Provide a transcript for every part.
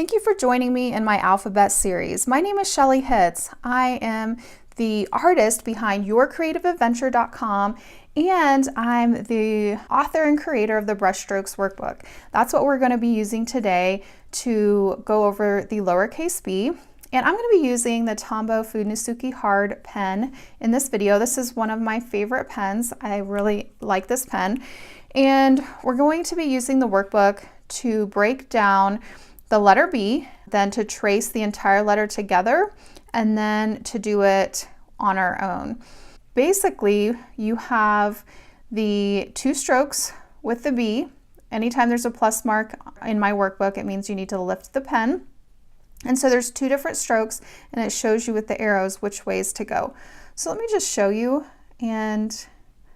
Thank you for joining me in my alphabet series. My name is Shelly Hitz. I am the artist behind yourcreativeadventure.com, and I'm the author and creator of the Brush Strokes Workbook. That's what we're going to be using today to go over the lowercase b. And I'm going to be using the Tombow Fudenosuke hard pen in this video. This is one of my favorite pens. I really like this pen. And we're going to be using the workbook to break down the letter B, then to trace the entire letter together, and then to do it on our own. Basically, you have the 2 strokes with the B. Anytime there's a plus mark in my workbook, it means you need to lift the pen. And so there's 2 different strokes, and it shows you with the arrows which ways to go. So let me just show you and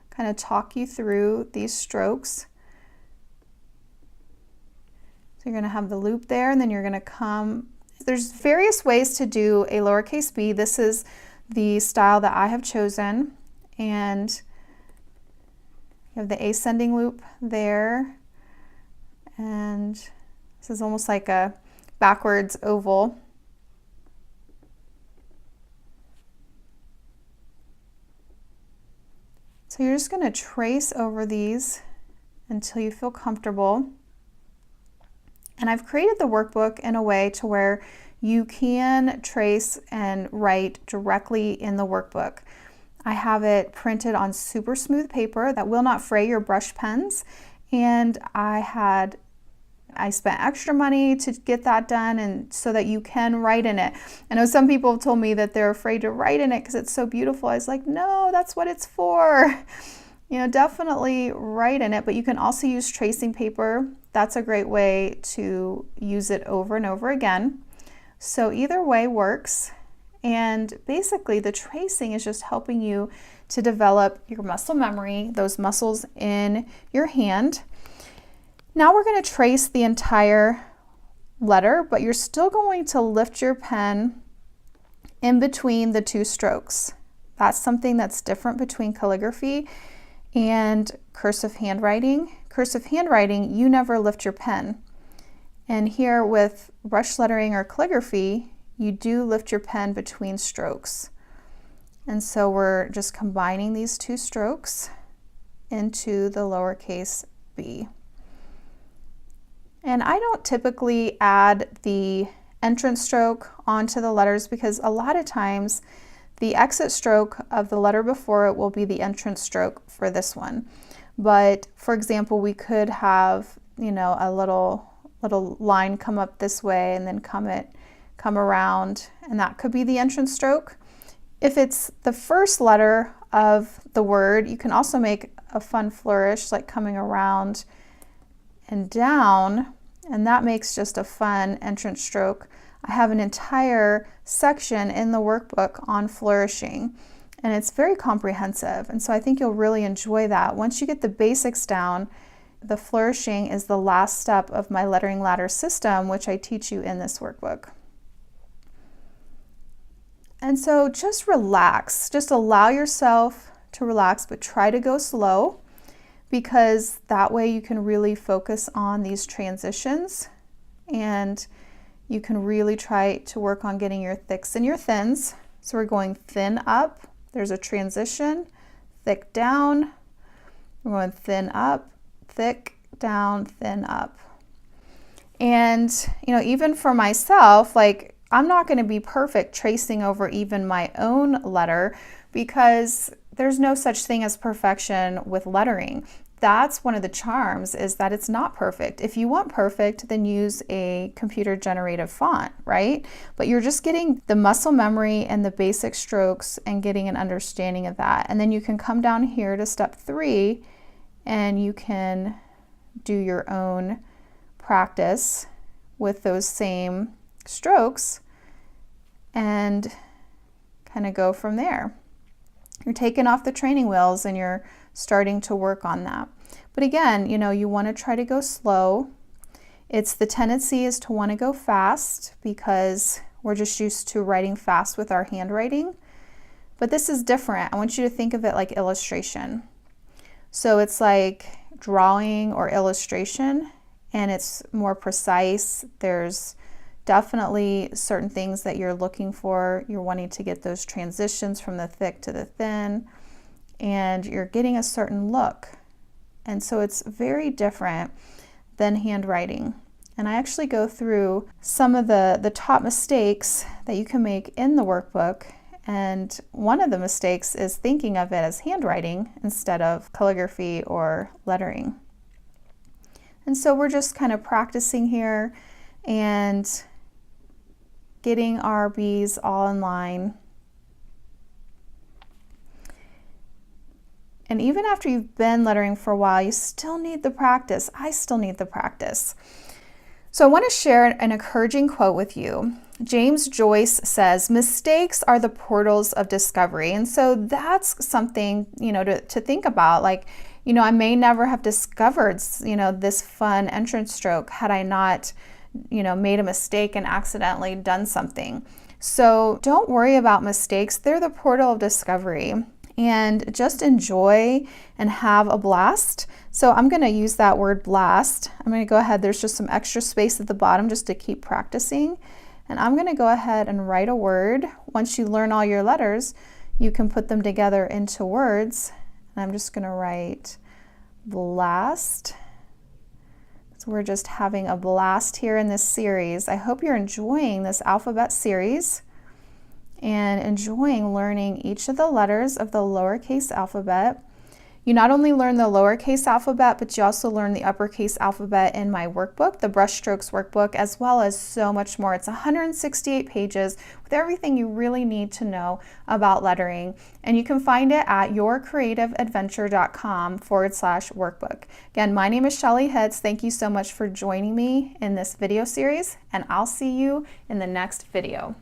kind of talk you through these strokes. So you're going to have the loop there, and then you're going to come. There's various ways to do a lowercase b. This is the style that I have chosen, and you have the ascending loop there, and this is almost like a backwards oval. So you're just going to trace over these until you feel comfortable. And I've created the workbook in a way to where you can trace and write directly in the workbook. I have it printed on super smooth paper that will not fray your brush pens, and I spent extra money to get that done, and so that you can write in it. I know some people have told me that they're afraid to write in it because it's so beautiful. I was like, no, that's what it's for. You know, definitely write in it, but you can also use tracing paper. That's a great way to use it over and over again. So either way works. And basically the tracing is just helping you to develop your muscle memory, those muscles in your hand. Now we're going to trace the entire letter, but you're still going to lift your pen in between the 2 strokes. That's something that's different between calligraphy and cursive handwriting. Cursive handwriting, you never lift your pen. And here with brush lettering or calligraphy, you do lift your pen between strokes. And so we're just combining these 2 strokes into the lowercase b. And I don't typically add the entrance stroke onto the letters because a lot of times the exit stroke of the letter before it will be the entrance stroke for this one. But for example, we could have, you know, a little line come up this way and then come around, and that could be the entrance stroke. If it's the first letter of the word, you can also make a fun flourish like coming around and down, and that makes just a fun entrance stroke. I have an entire section in the workbook on flourishing, and it's very comprehensive, and so I think you'll really enjoy that. Once you get the basics down, the flourishing is the last step of my lettering ladder system, which I teach you in this workbook. And so just relax, just allow yourself to relax, but try to go slow, because that way you can really focus on these transitions, and you can really try to work on getting your thicks and your thins. So we're going thin up, there's a transition, thick down, we're going thin up, thick down, thin up. And you know, even for myself, like, I'm not going to be perfect tracing over even my own letter, because there's no such thing as perfection with lettering. That's one of the charms, is that it's not perfect. If you want perfect, then use a computer generated font, right? But you're just getting the muscle memory and the basic strokes and getting an understanding of that. And then you can come down here to step 3 and you can do your own practice with those same strokes and kind of go from there. You're taking off the training wheels and you're starting to work on that. But again, you know, you want to try to go slow. The tendency is to want to go fast because we're just used to writing fast with our handwriting. But this is different. I want you to think of it like illustration. So it's like drawing or illustration, and it's more precise. There's definitely certain things that you're looking for. You're wanting to get those transitions from the thick to the thin, and you're getting a certain look. And so it's very different than handwriting. And I actually go through some of the top mistakes that you can make in the workbook. And one of the mistakes is thinking of it as handwriting instead of calligraphy or lettering. And so we're just kind of practicing here and getting our B's all in line. And even after you've been lettering for a while, you still need the practice. I still need the practice. So I want to share an encouraging quote with you. James Joyce says, "Mistakes are the portals of discovery." And so that's something, to think about. Like, I may never have discovered, this fun entrance stroke had I not, made a mistake and accidentally done something. So don't worry about mistakes. They're the portal of discovery. And just enjoy and have a blast. So I'm going to use that word blast. I'm going to go ahead, there's just some extra space at the bottom just to keep practicing. And I'm going to go ahead and write a word. Once you learn all your letters, you can put them together into words. And I'm just going to write blast. So we're just having a blast here in this series. I hope you're enjoying this alphabet series and enjoying learning each of the letters of the lowercase alphabet. You not only learn the lowercase alphabet, but you also learn the uppercase alphabet in my workbook, the Brush Strokes Workbook, as well as so much more. It's 168 pages with everything you really need to know about lettering. And you can find it at yourcreativeadventure.com/workbook. Again, my name is Shelly Hitz. Thank you so much for joining me in this video series, and I'll see you in the next video.